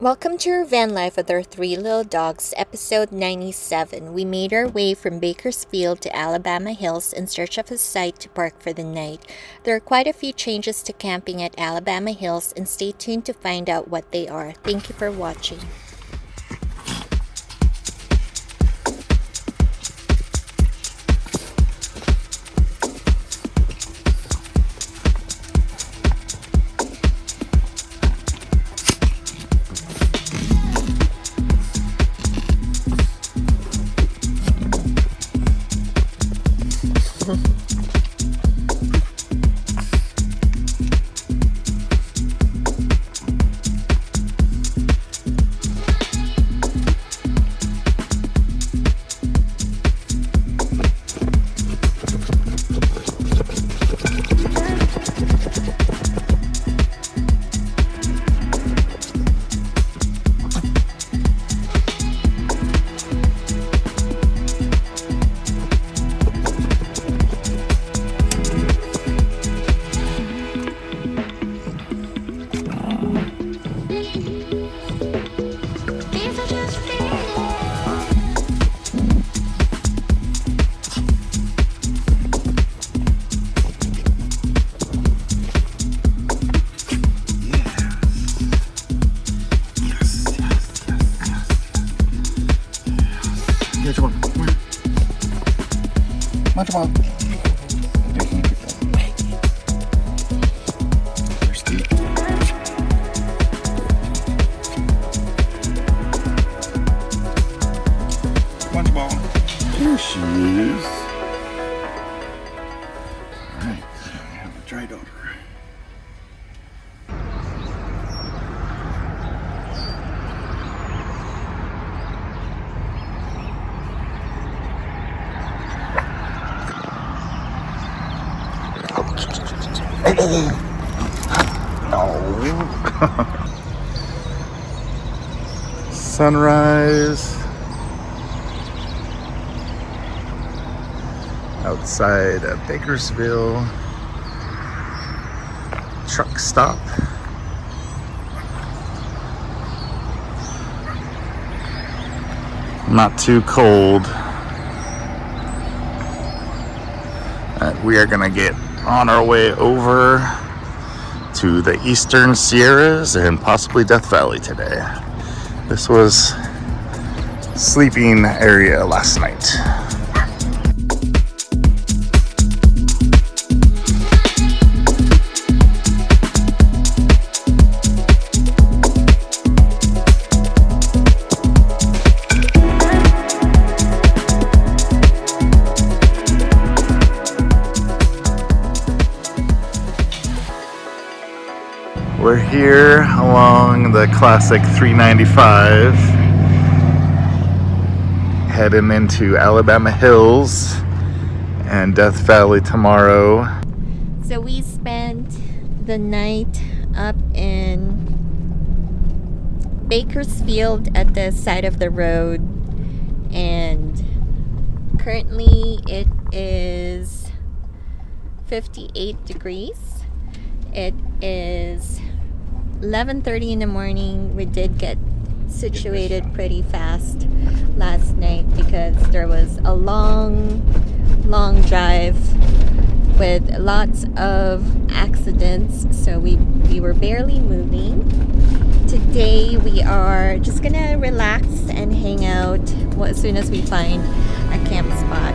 Welcome to our van life with our three little dogs, episode 97. We made our way from Bakersfield to Alabama Hills in search of a site to park for the night. There are quite a few changes to camping at Alabama Hills, and stay tuned to find out what they are. Thank you for watching. Come on. Thirsty. SpongeBob. Here she is. Alright, we have a dry daughter. Sunrise outside of Bakersville truck stop. Not too cold. We are gonna get on our way over to the Eastern Sierras and possibly Death Valley today. This was sleeping area last night. We're here along the classic 395, heading into Alabama Hills and Death Valley tomorrow. So we spent the night up in Bakersfield at the side of the road, and currently it is 58 degrees. It is 11:30 in the morning. We did get situated pretty fast last night because there was a long drive with lots of accidents, so we were barely moving. Today we are just gonna relax and hang out as soon as we find a camp spot.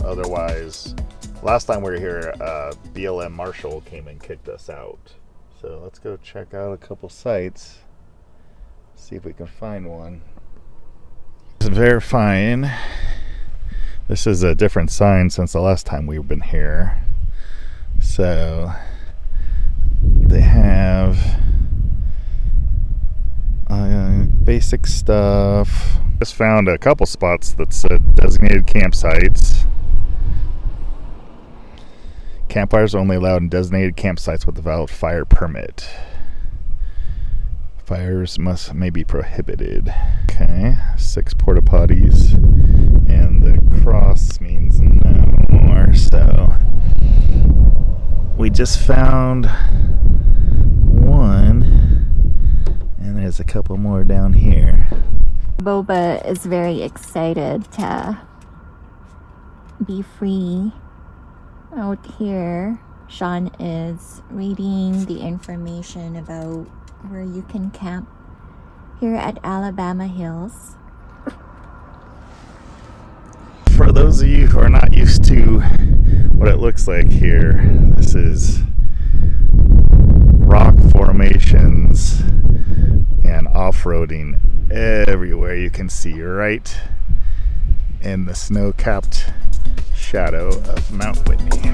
Otherwise, last time we were here, BLM Marshall came and kicked us out. So let's go check out a couple sites, see if we can find one. Verifying. This is a different sign since the last time we've been here. So they have basic stuff. Just found a couple spots that said designated campsites. Campfires are only allowed in designated campsites with a valid fire permit. Fires may be prohibited. Okay, 6 porta potties, and the cross means no more. So we just found one, and there's a couple more down here. Boba is very excited to be free out here. Sean is reading the information about where you can camp here at Alabama Hills. For those of you who are not used to what it looks like here, this is rock formations and off-roading everywhere. You can see right in the snow-capped shadow of Mount Whitney.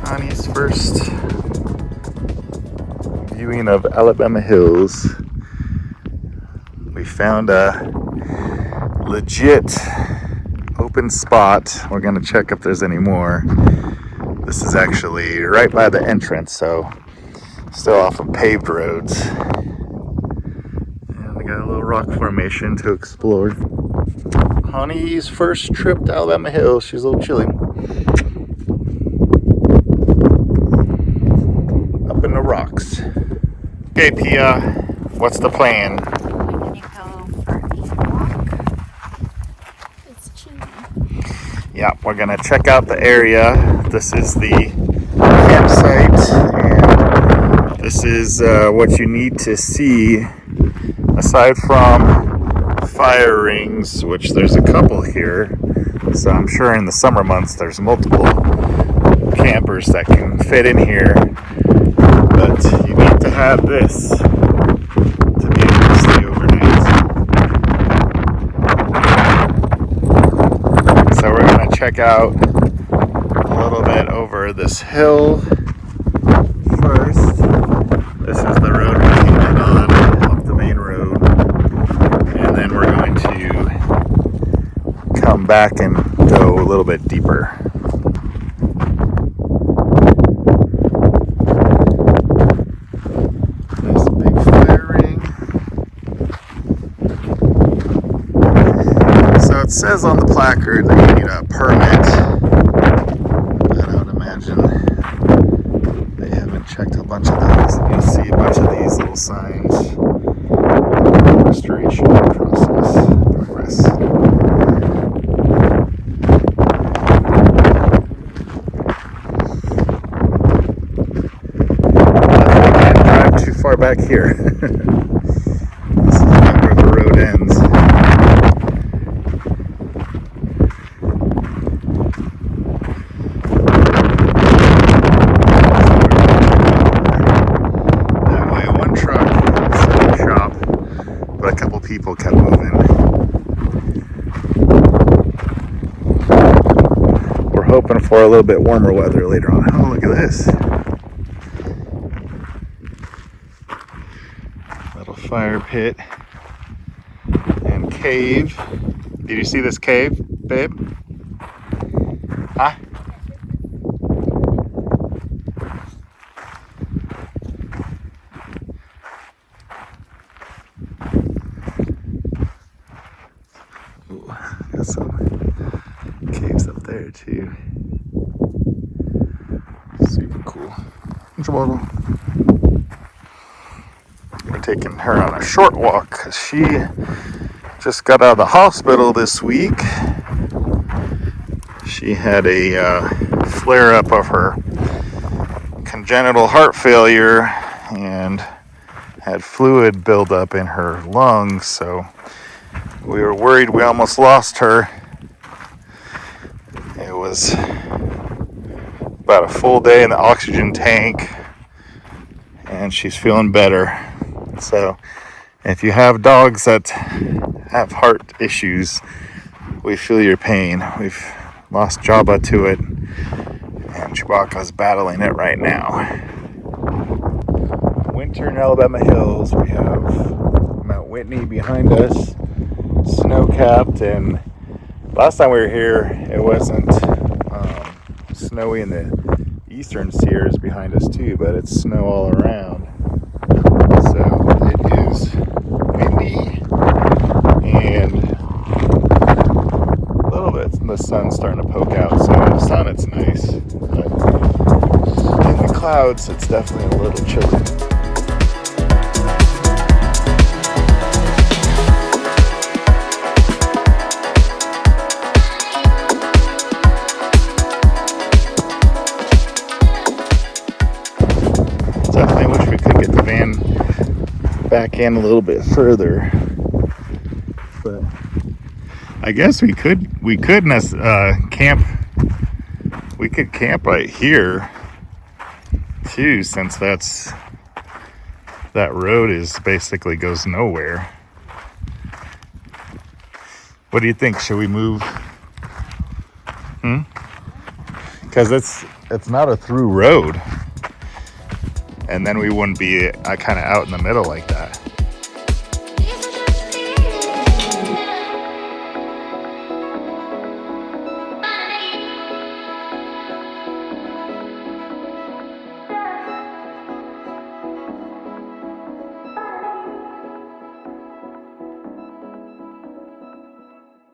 Annie's first viewing of Alabama Hills. We found a legit open spot. We're gonna check if there's any more. This is actually right by the entrance, so still off of paved roads. And we got a little rock formation to explore. Honey's first trip to Alabama Hills. She's a little chilly. Up in the rocks. Okay, Pia, what's the plan? We're gonna go for a walk. It's Chewy. Yeah, we're gonna check out the area. This is the campsite, and this is what you need to see. Aside from fire rings, which there's a couple here, so I'm sure in the summer months there's multiple campers that can fit in here. But you need to have this to be able to stay overnight. So we're going to check out a little bit over this hill first. This is the road we came in on, up the main road. And then we're going to come back and go a little bit deeper. It says on the placard that you need a permit, but I would imagine they haven't checked a bunch of those. You'll see a bunch of these little signs. Restoration progress. I can't drive too far back here. This is not where the road ends. People kept moving. We're hoping for a little bit warmer weather later on. Oh, look at this. Little fire pit and cave. Did you see this cave, babe? Huh? Got some caves up there too. Super cool. We're taking her on a short walk because she just got out of the hospital this week. She had a flare-up of her congenital heart failure and had fluid buildup in her lungs, so we were worried we almost lost her. It was about a full day in the oxygen tank, and she's feeling better. So if you have dogs that have heart issues, We feel your pain. We've lost Jabba to it, and Chewbacca's battling it right now. Winter in Alabama Hills. We have Mount Whitney behind us, snow-capped, and last time we were here, it wasn't snowy in the eastern Sierras behind us too, but it's snow all around. So it is windy and a little bit, the sun's starting to poke out, so in the sun it's nice, but in the clouds it's definitely a little chilly. Definitely wish we could get the van back in a little bit further, but I guess we could camp. We could camp right here too, since that road is basically goes nowhere. What do you think? Should we move? Because it's not a through road. And then we wouldn't be kind of out in the middle like that.